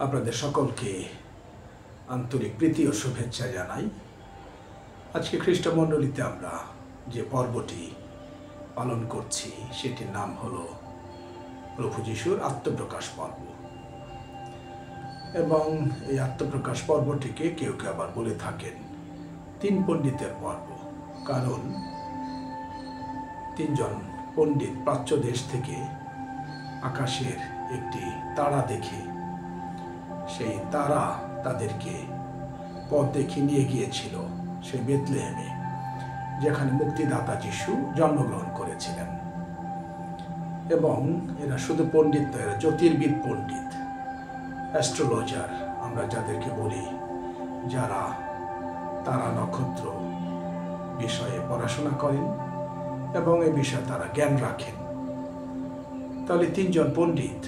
আপনাদের সকলকে আন্তরিক প্রীতি ও শুভেচ্ছা জানাই। আজকে খ্রিস্টমণ্ডলীতে আমরা যে পর্বটি পালন করছি সেটির নাম হলো প্রভু যিশুর আত্মপ্রকাশ পর্ব। এবং এই আত্মপ্রকাশ পর্বটিকে কেউ কেউ আবার বলে থাকেন তিন পণ্ডিতের পর্ব, কারণ তিনজন পণ্ডিত প্রাচ্য দেশ থেকে আকাশের একটি তারা দেখে সেই তারা তাদেরকে পথ দেখিয়ে নিয়ে গিয়েছিল সেই বেথলেহেমে, যেখানে মুক্তিদাতা যিশু জন্মগ্রহণ করেছিলেন। এবং এরা শুধু পণ্ডিত নয়, এরা জ্যোতির্বিদ পণ্ডিত, অ্যাস্ট্রোলজার আমরা যাদেরকে বলি, যারা তারা নক্ষত্র বিষয়ে পড়াশোনা করেন এবং এ বিষয়ে তারা জ্ঞান রাখেন। তাহলে তিনজন পণ্ডিত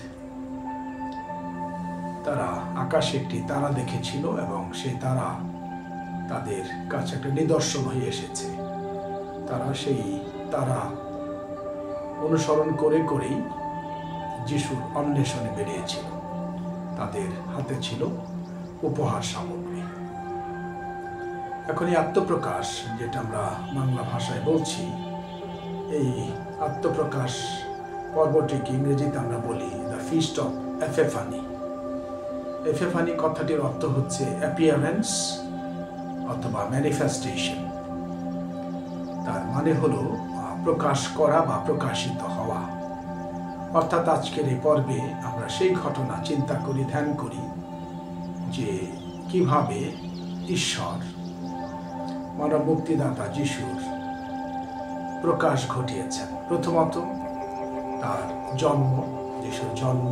তারা আকাশে একটি তারা দেখেছিল এবং সেই তারা তাদের কাছে একটা নিদর্শন হয়ে এসেছে। তারা সেই তারা অনুসরণ করে করেই যিশুর অন্বেষণে বেরিয়েছিল। তাদের হাতে ছিল উপহার সামগ্রী। এখন এই আত্মপ্রকাশ, যেটা আমরা বাংলা ভাষায় বলছি, এই আত্মপ্রকাশ পর্বটিকে ইংরেজিতে আমরা বলি দ্য ফিস্ট অফ এপেফানি। এপেফানি কথাটির অর্থ হচ্ছে অ্যাপিয়ারেন্স অথবা ম্যানিফেস্টেশন। তার মানে হলো প্রকাশ করা বা প্রকাশিত হওয়া। অর্থাৎ আজকের এই পর্বে আমরা সেই ঘটনা চিন্তা করি, ধ্যান করি যে কিভাবে ঈশ্বর মানব মুক্তিদাতা যিশুর প্রকাশ ঘটিয়েছেন। প্রথমত তার জন্ম, যিশুর জন্ম,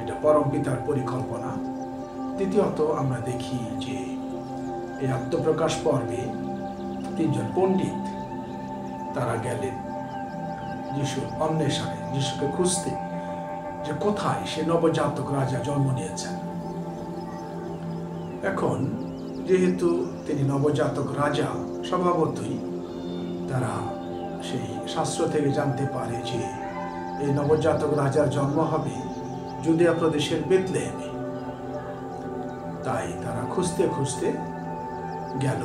এটা পরম পিতার পরিকল্পনা। দ্বিতীয়ত আমরা দেখি যে এই আত্মপ্রকাশ পর্বে তিনজন পণ্ডিত তারা গেলেন যিশুর অন্বেষণে, যিশুকে খুঁজতে, যে কোথায় সে নবজাতক রাজা জন্ম নিয়েছেন। এখন যেহেতু তিনি নবজাতক রাজা, স্বভাবতই তারা সেই শাস্ত্র থেকে জানতে পারে যে এই নবজাতক রাজার জন্ম হবে জুদিয়া প্রদেশের বেথলেহেমে। তাই তারা খুঁজতে খুঁজতে গেল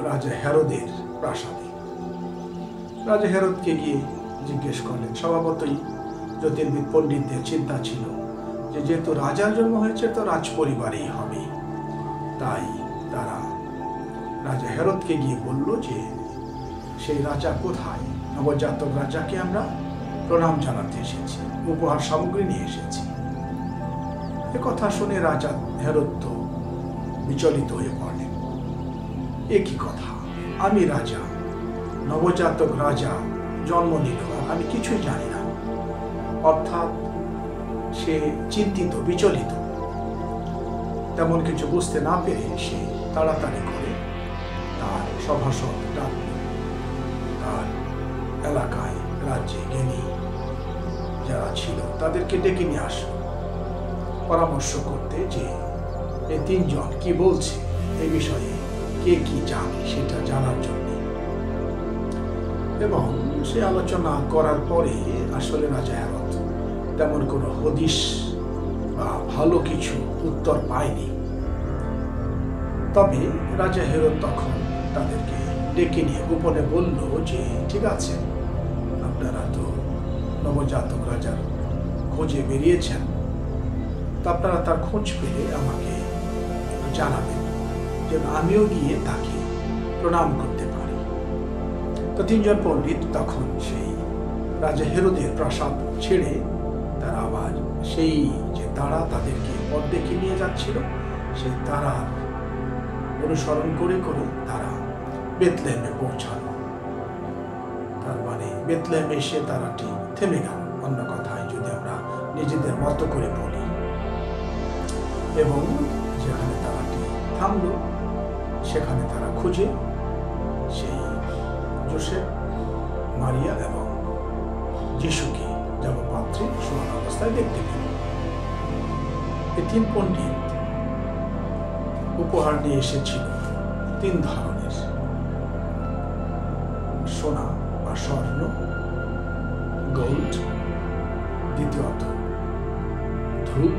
রাজা হেরোদের প্রাসাদে। রাজা হেরোদকে গিয়ে জিজ্ঞেস করলেন। স্বভাবতই জ্যোতির্বিদ পণ্ডিতদের চিন্তা ছিল যে যেহেতু রাজার জন্ম হয়েছে তো রাজ পরিবারেই হবে। তাই তারা রাজা হেরোদকে গিয়ে বলল যে সেই রাজা কোথায়, নবজাতক রাজাকে আমরা প্রণাম জানাতে এসেছি, উপহার সামগ্রী নিয়ে এসেছি। এ কথা শুনে রাজা হেরোদ তো বিচলিত হয়ে পড়লেন। এ কি কথা, আমি রাজা, নবজাতক রাজা জন্ম নিল, আমি কিছুই জানি না। অর্থাৎ সে চিন্তিত, বিচলিত। তেমন কিছু বুঝতে না পেরে সে তাড়াতাড়ি করে তার সভাসদ ডাকল, তার এলাকায় রাজ্যে জ্ঞানী যারা ছিল তাদেরকে ডেকে নিয়ে আসলো পরামর্শ করতে যে এই তিনজন কি বলছে, এই বিষয়ে কে কি জানে সেটা জানার জন্য। এবং সে আলোচনা করার পরে আসলে রাজা হেরোদ তেমন কোনো হদিশ বা ভালো কিছু উত্তর পায়নি। তবে রাজা হেরোদ তখন তাদেরকে ডেকে নিয়ে গোপনে বলল যে ঠিক আছে, আপনারা তো নবজাতক রাজার খোঁজে বেরিয়েছেন, তো আপনারা তার খোঁজ পেলে আমাকে একটু জানাবেন, যেন আমিও গিয়ে তাকে প্রণাম করতে পারি। তো তিনজন পণ্ডিত তখন সেই রাজা হেরোদের প্রাসাদ ছেড়ে তারা আবার সেই যে তারা তাদেরকে পথ দেখিয়ে নিয়ে যাচ্ছিল সেই তারার অনুসরণ করে করে তারা বেথলেহেমে পৌঁছালো। তার মানে বেথলেহেমে এসে তারাটি থেমে গেল, অন্য কথায় যদি আমরা নিজেদের মতো করে বলি। এবং যেখানে তারাটি থামলো সেখানে তারা খুঁজে সেই যোসেফ, মারিয়া এবং যিশুকে জলপাত্রে শোয়ানো অবস্থায় দেখতে পেল। এই তিন পণ্ডিত উপহার নিয়ে এসেছিল তিন ধরনের: সোনা বা স্বর্ণ, গোল্ড, দ্বিতীয়ত ধূপ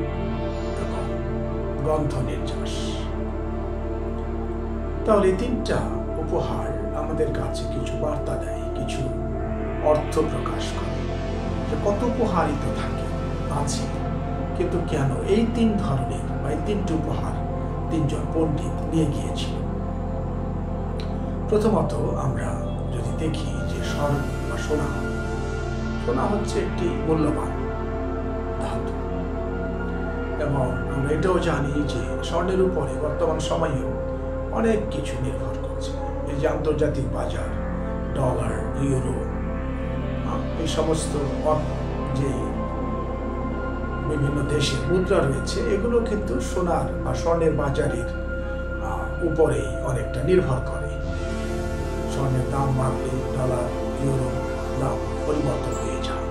এবং গন্ধ নির্যাস। তাহলে তিনটা উপহার আমাদের কাছে কিছু বার্তা দেয়, কিছু অর্থ প্রকাশ করে যে কত উপহারিত থাকে আছে, কিন্তু কেন এই তিন ধরনের বা এই তিনটি উপহার তিনজন পণ্ডিত নিয়ে গিয়েছিল। প্রথমত আমরা যদি দেখি যে স্বর্ণ বা সোনা, সোনা হচ্ছে একটি মূল্যবান ধাতু, এবং আমরা এটাও জানি যে স্বর্ণের উপরে বর্তমান সময়েও অনেক কিছু নির্ভর করছে। এই যে আন্তর্জাতিক বাজার, ডলার, ইউরো, এই সমস্ত যে বিভিন্ন দেশের মুদ্রা রয়েছে, এগুলো কিন্তু সোনার বা স্বর্ণের বাজারের উপরেই অনেকটা নির্ভর করে। স্বর্ণের দাম বাড়লে ডলার, ইউরো দাম পরিবর্তন হয়ে যায়,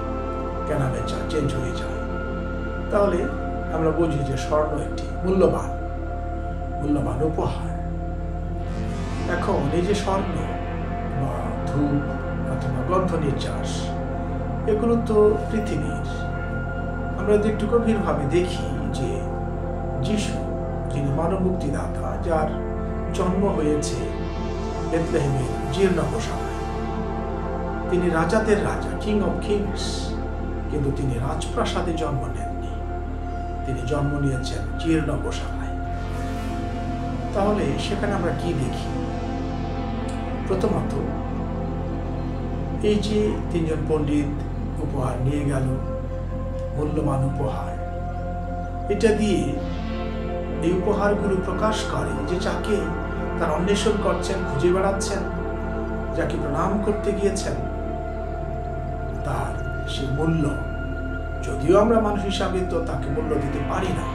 কেনা বেচা চেঞ্জ হয়ে যায়। তাহলে আমরা বুঝি যে স্বর্ণ একটি মূল্যবান উপহার। এখন এই যে স্বর্ণ বা ধূপ অথবা গন্ধ নির্যাস, এগুলো তো পৃথিবীর। আমরা যদি একটু গভীরভাবে দেখি যে যিশু, যিনি মানব মুক্তিদাতা, যার জন্ম হয়েছে বেথলেহেমের জীর্ণ গোশালায়, তিনি রাজাদের রাজা, কিং অফ কিংস, কিন্তু তিনি রাজপ্রাসাদে জন্ম নেননি, তিনি জন্ম নিয়েছেন জীর্ণ গোশালায়। তাহলে সেখানে আমরা কি দেখি? প্রথমত এই যে তিনজন পণ্ডিত উপহার নিয়ে গেল, মূল্যবান উপহার, এটা দিয়ে এই উপহারগুলো প্রকাশ করে যে যাকে তার অন্বেষণ করছেন, খুঁজে বেড়াচ্ছেন, যাকে প্রণাম করতে গিয়েছেন, তার সে মূল্য, যদিও আমরা মানুষ হিসাবে তো তাকে মূল্য দিতে পারি না,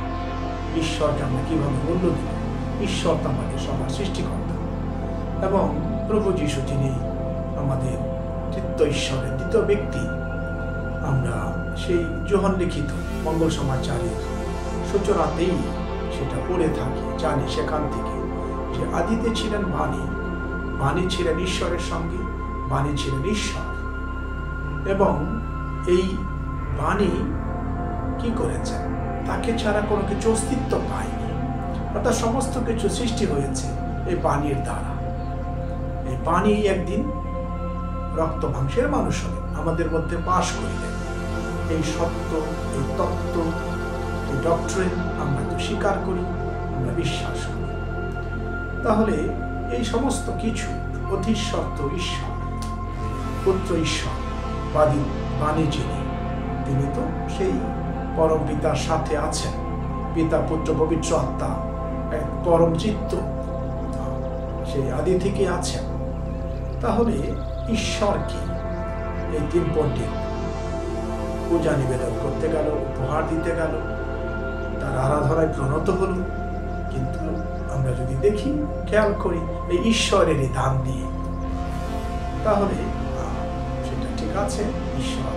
ঈশ্বরকে আমরা কিভাবে মূল্য দিব? ঈশ্বর তো আমাদের সবার সৃষ্টিকর্তা, এবং প্রভু যীশু যিনি আমাদের তৃতীয় ঈশ্বরের দ্বিতীয় ব্যক্তি। আমরা সেই যোহন লিখিত মঙ্গল সমাচারের সূচনাতেই সেটা পড়ে থাকি, জানি সেখান থেকে যে আদিতে ছিলেন বাণী, বাণী ছিলেন ঈশ্বরের সঙ্গে, বাণী ছিলেন ঈশ্বর, এবং এই বাণী কি করেছেন? তাকে ছাড়া কোনো কিছু অস্তিত্ব পায়নি, অর্থাৎ সমস্ত কিছু সৃষ্টি হয়েছে এই বাণীর দ্বারা। এই বাণী একদিন রক্ত মাংসের মানুষ হয়ে আমাদের মধ্যে বাস করিলেন। এই সত্য, এই তত্ত্ব, এই ডক্ট্রিন আমরা তো স্বীকার করি, আমরা বিশ্বাস করি। তাহলে এই সমস্ত কিছু অধিসত্ত্ব ঈশ্বর, পুত্র ঈশ্বর, বাণী যিনি, তিনি তো সেই পরম পিতার সাথে আছেন, পিতা পুত্র পবিত্র আত্মা এক পরম চিত্ত, সেই আদি থেকে আছেন। তাহলে ঈশ্বর কি? এই তিন পণ্ডিত পূজা নিবেদন করতে গেল, উপহার দিতে গেল, তার আরাধনায় প্রণত হল, কিন্তু আমরা যদি দেখি, খেয়াল করি, এই ঈশ্বরেরই দান দিয়ে, তাহলে সেটা ঠিক আছে, ঈশ্বর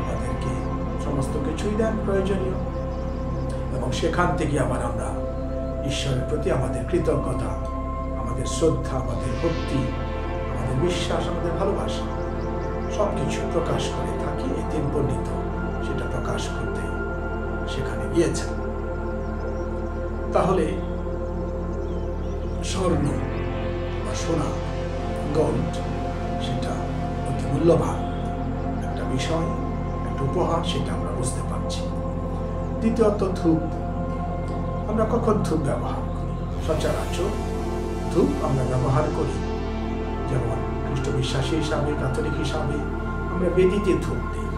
আমাদেরকে সমস্ত কিছুই দেন প্রয়োজনীয়, এবং সেখান থেকে আবার আমরা ঈশ্বরের প্রতি আমাদের কৃতজ্ঞতা, আমাদের শ্রদ্ধা, আমাদের ভক্তি, আমাদের বিশ্বাস, আমাদের ভালোবাসা সবকিছু প্রকাশ করে থাকি। এই তিন পণ্ডিত সেটা প্রকাশ করতে সেখানে গিয়েছেন। তাহলে স্বর্ণ বা সোনা, গোল্ড, সেটা অতি মূল্যবান একটা বিষয়, একটা উপহার, সেটা আমরা বুঝতে পারছি। দ্বিতীয়ত ধূপ। আমরা কখন ধূপ ব্যবহার করি? সচরাচর ধূপ আমরা ব্যবহার করি যেমন খ্রিস্ট বিশ্বাসী হিসাবে, ক্যাথলিক হিসাবে আমরা বেদিতে ধূপ দিই,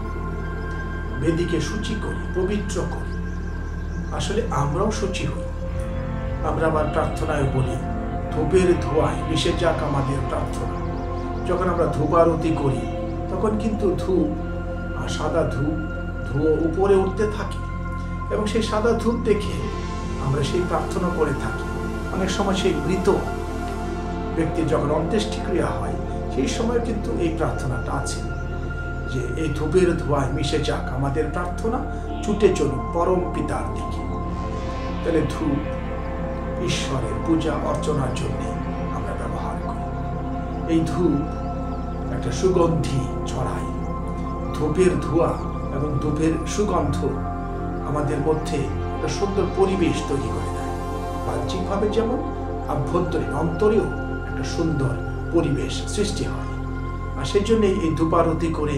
বেদিকে শুচি করি, পবিত্র করি। আসলে আমরাও শুচি হই। আমরা আবার প্রার্থনায় বলি, ধূপের ধোঁয়ায় মিশে যাক আমাদের প্রার্থনা। যখন আমরা ধূপ আরতি করি, তখন কিন্তু ধূপ আর সাদা ধুয়ো উপরে উঠতে থাকে, এবং সেই সাদা ধূপ দেখে আমরা সেই প্রার্থনা করে থাকি। অনেক সময় সেই মৃত ব্যক্তির যখন অন্ত্যেষ্টিক্রিয়া হয়, সেই সময় কিন্তু এই প্রার্থনাটা আছে যে এই ধূপের ধোঁয়ায় মিশে যাক আমাদের প্রার্থনা, ছুটে চলুক পরম পিতার দিকে। তাহলে ধূপ ঈশ্বরের পূজা অর্চনার জন্য আমরা ব্যবহার করি। এই ধূপ একটা সুগন্ধি ছড়ায়, ধূপের ধোঁয়া এবং ধূপের সুগন্ধ আমাদের মধ্যে একটা সুন্দর পরিবেশ তৈরি করে দেয়। বাহ্যিকভাবে যেমন, আভ্যন্তরীণ অন্তরেও একটা সুন্দর পরিবেশ সৃষ্টি হয়। আর সেই জন্যই এই ধূপারতি করে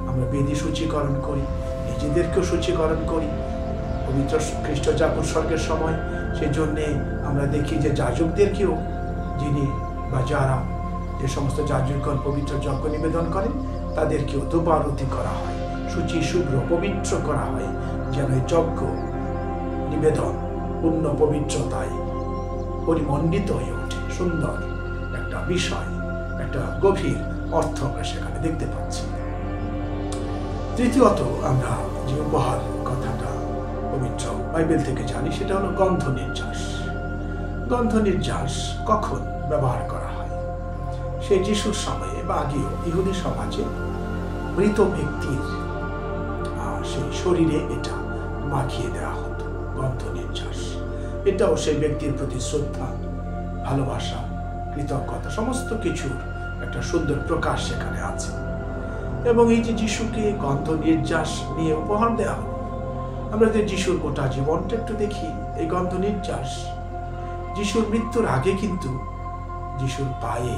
আমরা বেদি সূচীকরণ করি, নিজেদেরকেও সূচীকরণ করি। পবিত্র খ্রিস্ট জাগর স্বর্গের সময় সেই জন্যে আমরা দেখি যে যাজকদেরকেও, যিনি বা যারা যে সমস্ত যাজকগণ পবিত্র যজ্ঞ নিবেদন করেন, তাদেরকেও ধূপারতি করা হয়, শুচি শুভ্র পবিত্র করা হয়, যেন এই যজ্ঞ নিবেদন পূর্ণ পবিত্রতায় পরিমণ্ডিত হয়ে ওঠে। সুন্দর একটা বিষয়, একটা গভীর অর্থ আমরা সেখানে দেখতে পাচ্ছি। তৃতীয়ত, আমরা যে উপহার কথাটা পবিত্র বাইবেল থেকে জানি, সেটা হলো গন্ধ নির্যাস। গন্ধ নির্যাস কখন ব্যবহার করা হয়? সেই যিশুর সময়ে বা আগেও ইহুদি সমাজে মৃত ব্যক্তির সেই শরীরে এটা মাখিয়ে দেওয়া হতো, গন্ধ নির্যাস। এটাও সেই ব্যক্তির প্রতি শ্রদ্ধা, ভালোবাসা, কৃতজ্ঞতা সমস্ত কিছুর একটা সুন্দর প্রকাশ সেখানে আছে। এবং এই যে যিশুকে গন্ধ নির্যাস নিয়ে উপহার দেওয়া হলো, আমরা যে যিশুর গোটা জীবনটা একটু দেখি, এই গন্ধ নির্যাস যিশুর মৃত্যুর আগে কিন্তু যিশুর পায়ে,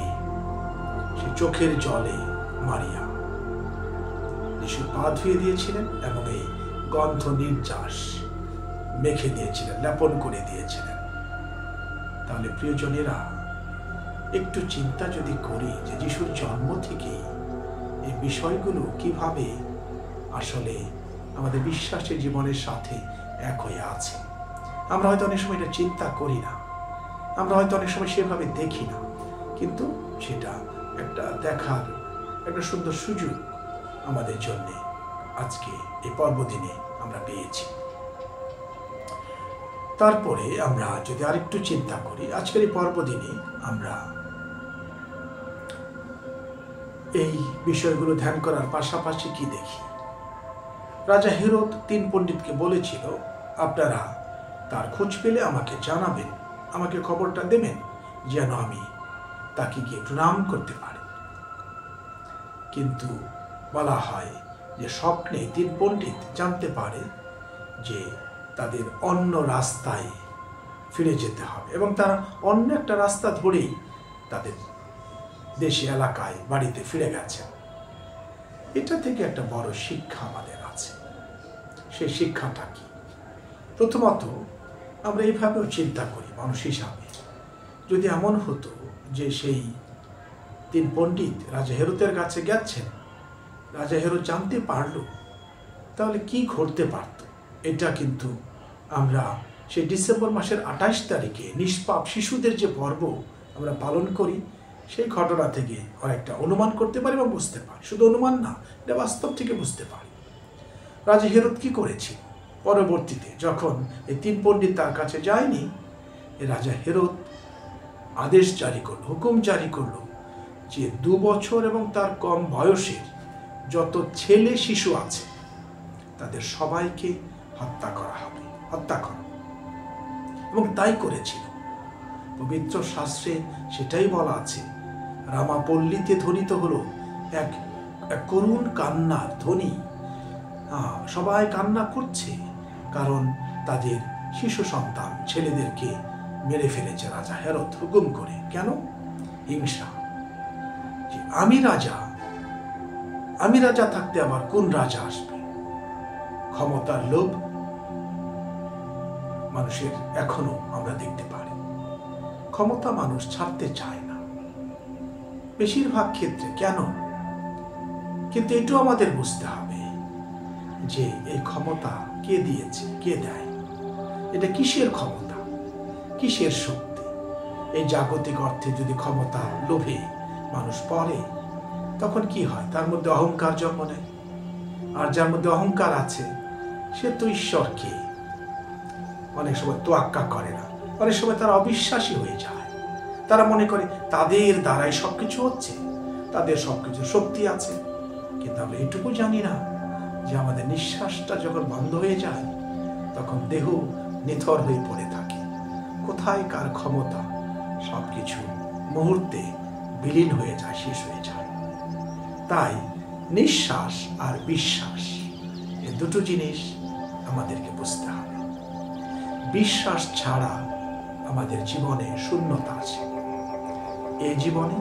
সে চোখের জলে মারিয়া যিশুর পা ধুয়ে দিয়েছিলেন এবং এই গন্ধ নির্যাস মেখে দিয়েছিলেন, লেপন করে দিয়েছিলেন। তাহলে প্রিয়জনেরা, একটু চিন্তা যদি করি যে যিশুর জন্ম থেকে এই বিষয়গুলো কিভাবে আসলে আমাদের বিশ্বাসের জীবনের সাথে এক হয়ে আছে। আমরা হয়তো অনেক সময় এটা চিন্তা করি না, আমরা হয়তো অনেক সময় সেভাবে দেখি না, কিন্তু সেটা একটা দেখার একটা সুন্দর সুযোগ আমাদের জন্য আজকে এই পর্বদিনে আমরা পেয়েছি। তারপরে আমরা যদি আরেকটু চিন্তা করি, আজকের এই পর্বদিনে আমরা এই বিষয়গুলো ধ্যান করার পাশাপাশি কি দেখি? রাজা হেরোদ 3 পণ্ডিতকে বলেছিল, আপনারা তার খোঁজ পেলে আমাকে জানাবেন, আমাকে খবরটা দেবেন, যেন আমি তাকে গিয়ে প্রণাম করতে পারি। কিন্তু বলা হয় যে স্বপ্নে 3 পণ্ডিত জানতে পারে যে তাদের অন্য রাস্তায় ফিরে যেতে হবে এবং তারা অন্য একটা রাস্তা ধরেই তাদের দেশে, এলাকায়, বাড়িতে ফিরে গেছে। এটা থেকে একটা বড় শিক্ষা আমাদের আছে। সেই শিক্ষাটা কি? প্রথমত, আমরা এইভাবেও চিন্তা করি মানুষ হিসাবে, যদি এমন হতো যে সেই 3 পণ্ডিত রাজা হেরোদের কাছে গেছেন, রাজা হেরোদ জানতে পারল, তাহলে কি ঘটতে পারত? এটা কিন্তু আমরা সেই ডিসেম্বর মাসের 28 তারিখে নিষ্পাপ শিশুদের যে পর্ব আমরা পালন করি, সেই ঘটনা থেকে অনেকটা অনুমান করতে পারি এবং বুঝতে পারি। শুধু অনুমান না, এটা বাস্তব থেকে বুঝতে পারি। রাজা হেরোদ কি করেছিল? পরবর্তীতে যখন এই 3 পণ্ডিত তার কাছে যায়নি, রাজা হেরোদ আদেশ জারি করলো, হুকুম জারি করলো যে 2 বছর এবং তার কম বয়সের যত ছেলে শিশু আছে তাদের সবাইকে হত্যা করা হবে, হত্যা করা। এবং তাই করেছিল। পবিত্র শাস্ত্রে সেটাই বলা আছে, রামাপল্লীতে ধ্বনিত হলো এক করুণ কান্নার ধ্বনি। সবাই কান্না করছে, কারণ তাদের শিশু সন্তান ছেলেদেরকে মেরে ফেলেছে রাজা হেরোদ হুকুম করে। কেন? হিংসা। যে আমি রাজা থাকতে আবার কোন রাজা আসবে? ক্ষমতার লোভ মানুষের এখনো আমরা দেখতে পারি। ক্ষমতা মানুষ ছাড়তে চায় না বেশিরভাগ ক্ষেত্রে। কেন? কিন্তু এটাও আমাদের বুঝতে হবে যে এই ক্ষমতা কে দিয়েছে, কে দেয়? এটা কিসের ক্ষমতা, কিসের শক্তি? এই জাগতিক অর্থে যদি ক্ষমতা লোভে মানুষ পড়ে, তখন কি হয়? তার মধ্যে অহংকার জন্ম নেয়। আর যার মধ্যে অহংকার আছে, সে তো ঈশ্বরকে অনেক সময় তোয়াক্কা করে না। অনেক সময় তারা অবিশ্বাসী হয়ে যায়। তারা মনে করে তাদের দ্বারাই সবকিছু হচ্ছে, তাদের সবকিছু শক্তি আছে। কিন্তু আমরা এটুকু জানি না যে আমাদের নিঃশ্বাসটা যখন বন্ধ হয়ে যায়, তখন দেহ নিথর হয়ে পড়ে থাকে। কোথায় কার ক্ষমতা? সবকিছু মুহূর্তে বিলীন হয়ে যায়, শেষ হয়ে যায়। তাই নিঃশ্বাস আর বিশ্বাস, এই দুটো জিনিস আমাদেরকে বুঝতে হবে। বিশ্বাস ছাড়া আমাদের জীবনে শূন্যতা আছে। এই জীবনে,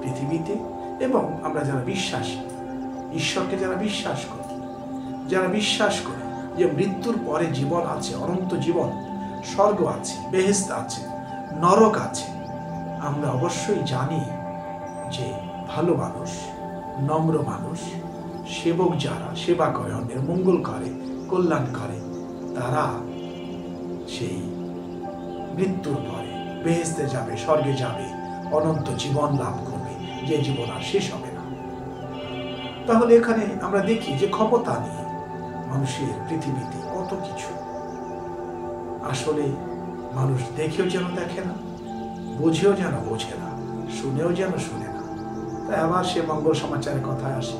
পৃথিবীতে, এবং আমরা যারা বিশ্বাসী, ঈশ্বরকে যারা বিশ্বাস করি যে মৃত্যুর পরে জীবন আছে, অনন্ত জীবন, স্বর্গ আছে, বেহেশত আছে, নরক আছে, আমরা অবশ্যই জানি যে ভালো মানুষ, নম্র মানুষ, সেবক যারা সেবা করে, অন্যের মঙ্গল করে, কল্যাণ করে, তারা সেই মৃত্যুর পরে বেহেশতে যাবে, স্বর্গে যাবে, অনন্ত জীবন লাভ করবে, যে জীবন আর শেষ হবে না। তাহলে এখানে আমরা দেখি যে ক্ষমতা নিয়ে মানুষের পৃথিবীতে কত কিছু, আসলে মানুষ দেখেও যেন দেখে না, বুঝেও যেন বোঝে না, শুনেও যেন শুনে না। তাই আবার সে মঙ্গল সমাচারের কথায় আসে।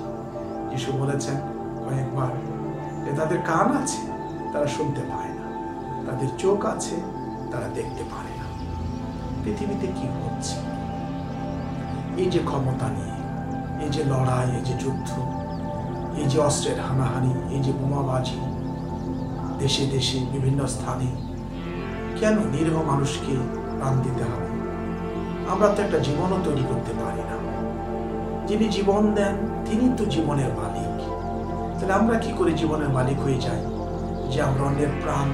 যিশু বলেছেন কয়েকবার যে তাদের কান আছে, তারা শুনতে পায় না, তাদের চোখ আছে, তারা দেখতে পারে না। পৃথিবীতে কি হচ্ছে, এই যে ক্ষমতা নিয়ে, এই যে লড়াই, এই যে যুদ্ধ, এই যে অস্ত্রের হানাহানি, এই যে বোমাবাজি দেশে দেশে বিভিন্ন স্থানে, কেন নিরীহ মানুষকে প্রাণ দিতে হবে? আমরা তো একটা জীবনও তৈরি করতে পারি না। যিনি জীবন দেন তিনি তো জীবনের মালিক। তাহলে আমরা কি করে জীবনের মালিক হয়ে যাই যে আমরা অন্যের প্রাণ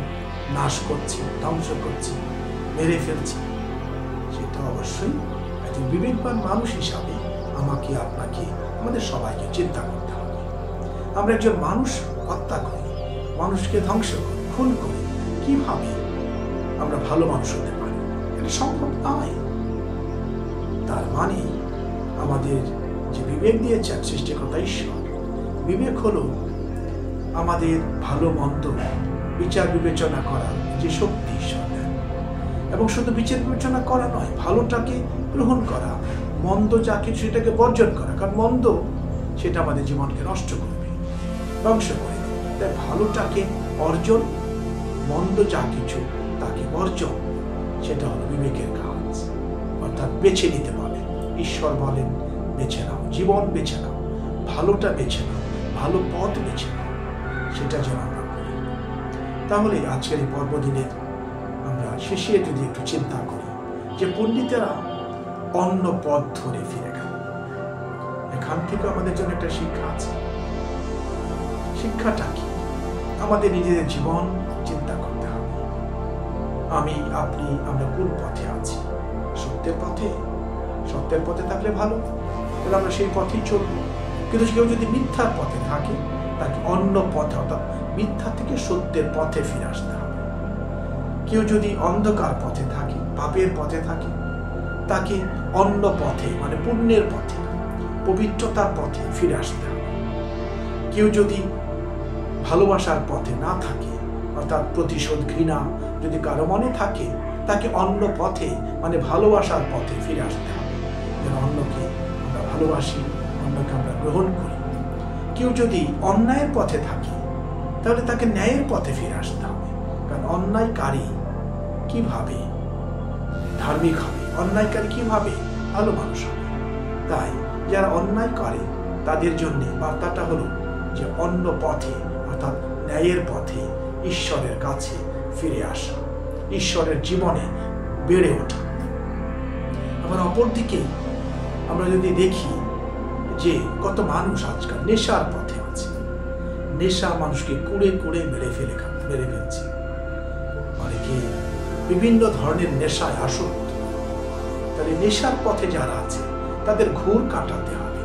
নাশ করছি, ধ্বংস করছি, মেরে ফেলছি? সেটা অবশ্যই একজন বিবেকবান মানুষ হিসাবে আমাকে, আপনাকে, আমাদের সবাইকে চিন্তা করতে হবে। আমরা একজন মানুষ হত্যা করি, মানুষকে ধ্বংস করি, খুন করি, কিভাবে আমরা ভালো মানুষ হতে পারি? এটা সম্ভব নয়। তার মানে আমাদের যে বিবেক দিয়েছেন সৃষ্টিকর্তা ঈশ্বর, বিবেক হলো আমাদের ভালো মন্দ বিচার বিবেচনা করার যে শক্তি ঈশ্বর দেন, এবং শুধু বিচার বিবেচনা করা নয়, ভালোটাকে গ্রহণ করা, মন্দ যা কিছু সেটাকে বর্জন করা। কারণ মন্দ সেটা আমাদের জীবনকে নষ্ট করবে, ধ্বংস করে দেবে। তাই ভালোটাকে অর্জন, মন্দ যা কিছু তাকে বর্জন, সেটা হলো বিবেকের কাজ। অর্থাৎ বেছে নিতে বলে ঈশ্বর, বলেন বেছে নাও, জীবন বেছে নাও, ভালোটা বেছে নাও, ভালো পথ বেছে নাও, সেটা যেন আমরা করি। তাহলে আজকের এই পর্বদিনের আমরা শেষে যদি একটু চিন্তা করি যে পণ্ডিতেরা অন্য পথ ধরে ফিরে গেল, এখান থেকে আমাদের জন্য একটা শিক্ষা আছে। শিক্ষাটা কি? আমাদের নিজেদের জীবন চিন্তা করতে হবে। আমি, আপনি, আমরা কোন পথে আছি? সত্যের পথে? সত্যের পথে থাকলে ভালো, তাহলে আমরা সেই পথেই চলব। কিন্তু কেউ যদি মিথ্যার পথে থাকে, তাকে অন্য পথে, অর্থাৎ মিথ্যা থেকে সত্যের পথে ফিরে আসতে হবে। কেউ যদি অন্ধকার পথে থাকে, পাপের পথে থাকে, তাকে অন্য পথে, মানে পুণ্যের পথে, পবিত্রতার পথে ফিরে আসতে হবে। কেউ যদি ভালোবাসার পথে না থাকে, অর্থাৎ প্রতিশোধ, ঘৃণা যদি কারো মনে থাকে, তাকে অন্য পথে, মানে ভালোবাসার পথে ফিরে আসতে হবে, যেন অন্যকে আমরা ভালোবাসি, অন্যকে আমরা গ্রহণ করি। কেউ যদি অন্যায়ের পথে থাকে, তাহলে তাকে ন্যায়ের পথে ফিরে আসতে হবে। কারণ অন্যায়কারী কিভাবে ধার্মিক হবে, অন্যায়কারী কিভাবে ভালো মানুষ হবে? তাই যারা অন্যায় করে তাদের জন্য বার্তাটা হলো যে অন্য পথে, অর্থাৎ ন্যায়ের পথে ঈশ্বরের কাছে ফিরে আসা, ঈশ্বরের জীবনে বেড়ে ওঠা। আবার অপরদিকে আমরা যদি দেখি যে কত মানুষ আজকাল নেশার পথে আছে, নেশা মানুষকে কুড়ে কুড়ে মেরে ফেলছে। অনেকে বিভিন্ন ধরনের নেশায় আসক্ত। তাহলে নেশার পথে যারা আছে তাদের ঘুর কাটাতে হবে।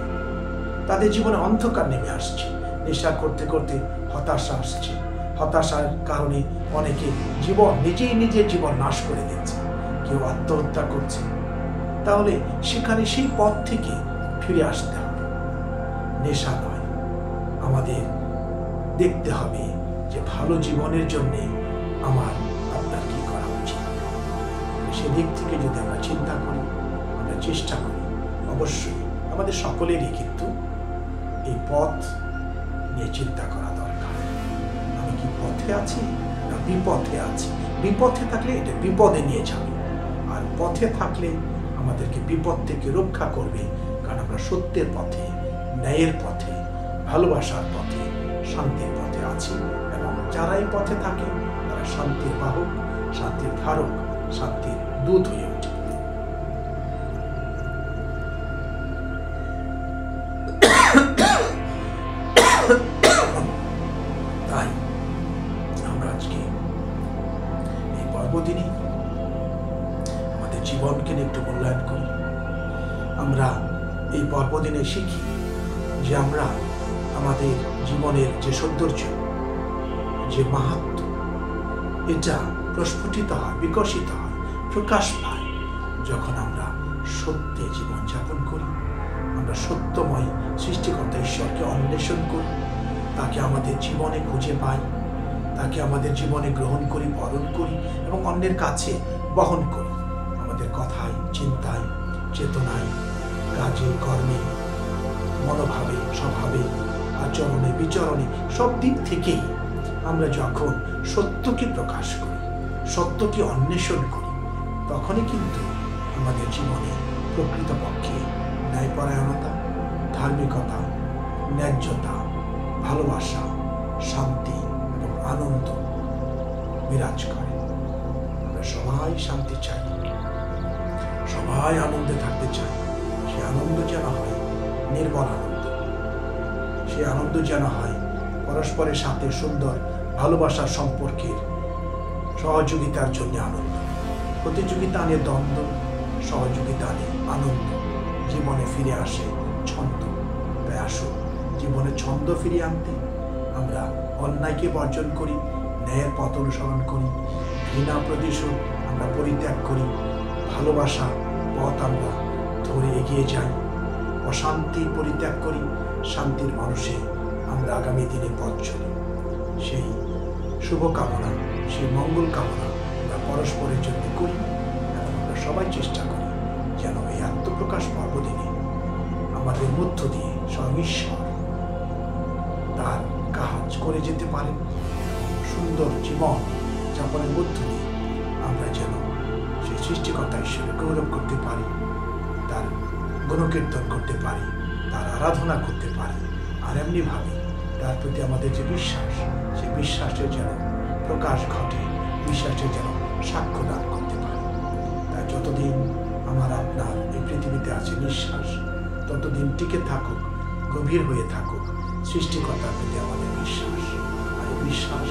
তাদের জীবনে অন্ধকার নেমে আসছে, নেশা করতে করতে হতাশা আসছে, হতাশার কারণে অনেকে নিজের জীবন নাশ করে দিচ্ছে, কেউ আত্মহত্যা করছে। তাহলে সেখানে সেই পথ থেকে ফিরে আসতে হবে। নেশা নয়, আমাদের দেখতে হবে যে ভালো জীবনের জন্য আমার আপনার কি করা উচিত। সেদিক থেকে যদি আমরা চিন্তা করি, আমরা চেষ্টা করি, অবশ্যই আমাদের সকলেরই কিন্তু এই পথ নিয়ে চিন্তা করা দরকার। আমি কি পথে আছি না বিপথে আছি? বিপথে থাকলে এটা বিপদে নিয়ে যাবে, আর পথে থাকলে আমাদেরকে বিপদ থেকে রক্ষা করবে। কারণ আমরা সত্যের পথে, ন্যায়ের পথে, ভালোবাসার পথে, শান্তির পথে আছি এবং যারা এই পথে থাকে তারা শান্তির বাহক, শান্তির ধারক, শান্তির দূত হয়ে ওঠে। তাই আমরা আজকে এই পর্বদিনে আমাদের জীবনকে নিয়ে একটু মূল্যায়ন করি। আমরা এই পর্বদিনে শিখি যে আমরা আমাদের জীবনের যে সৌন্দর্য, যে মাহাত্ম্য, এটা প্রস্ফুটিত হয়, বিকশিত হয়, প্রকাশ পায় যখন আমরা সত্যে জীবনযাপন করি। আমরা সত্যময় সৃষ্টিকর্তা ঈশ্বরকে অন্বেষণ করি, তাকে আমাদের জীবনে খুঁজে পাই, তাকে আমাদের জীবনে গ্রহণ করি, বরণ করি এবং অন্যের কাছে বহন করি। আমাদের কথায়, চিন্তায়, চেতনায়, কাজে, কর্মে, মনোভাবে, স্বভাবে, আচরণে, বিচরণে সব দিক থেকেই আমরা যখন সত্যকে প্রকাশ করি, সত্যকে অন্বেষণ করি, তখনই কিন্তু আমাদের জীবনে প্রকৃতপক্ষে ন্যায়পরায়ণতা, ধার্মিকতা, ন্যায্যতা, ভালোবাসা, শান্তি এবং আনন্দ বিরাজ করে। আমরা সবাই শান্তি চাই, সবাই আনন্দে থাকতে চাই। সে আনন্দ যেন হয় নির্মল আনন্দ, সে আনন্দ যেন হয় পরস্পরের সাথে সুন্দর ভালোবাসার সম্পর্কের সহযোগিতার জন্য আনন্দ। প্রতিযোগিতা আনে দ্বন্দ্ব, সহযোগিতা আনে আনন্দ। জীবনে ফিরে আসে ছন্দ। তাই আসুন জীবনে ছন্দ ফিরিয়ে আনতে আমরা অন্যায়কে বর্জন করি, ন্যায়ের পথ অনুসরণ করি, ঘৃণা প্রতিশোধ আমরা পরিত্যাগ করি, ভালোবাসা পথ আমরা ধরে এগিয়ে যাই, অশান্তি পরিত্যাগ করি, শান্তির মানুষে আমরা আগামী দিনে পথ চলি। সেই শুভকামনা, সেই মঙ্গল কামনা আমরা পরস্পরের জন্য করি এবং আমরা সবাই চেষ্টা করি যেন এই আত্মপ্রকাশ পর্বদিনে আমাদের মধ্য দিয়ে স্বয়ং ঈশ্বর তার কাজ করে যেতে পারেন। সুন্দর জীবন যাপনের মধ্য দিয়ে আমরা যেন সেই সৃষ্টিকর্তা ঈশ্বরের গৌরব করতে পারি, তার গুণকীর্তন করতে পারি, তার আরাধনা করতে পারি। আর এমনিভাবে তার প্রতি আমাদের যে বিশ্বাস, সেই বিশ্বাসের যেন প্রকাশ ঘটে, বিশ্বাসের যেন সাক্ষ্য দান করতে পারি। তাই যতদিন আমার আপনার এই পৃথিবীতে আছে নিঃশ্বাস, ততদিন টিকে থাকুক, গভীর হয়ে থাকুক সৃষ্টিকর্তার প্রতি আমাদের বিশ্বাস। আর এই বিশ্বাস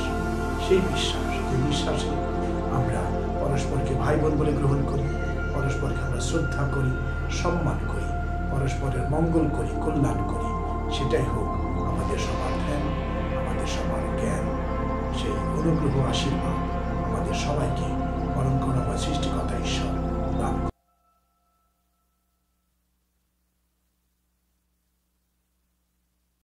সেই বিশ্বাস, যে বিশ্বাসে আমরা পরস্পরকে ভাই বোন বলে গ্রহণ করি, পরস্পরকে আমরা শ্রদ্ধা করি, সম্মান করি, পরস্পরের মঙ্গল করি, কল্যাণ করি। সেটাই হোক আমাদের সবার ধ্যান, আমাদের সবার জ্ঞান, সেই অনুগ্রহ, আশীর্বাদ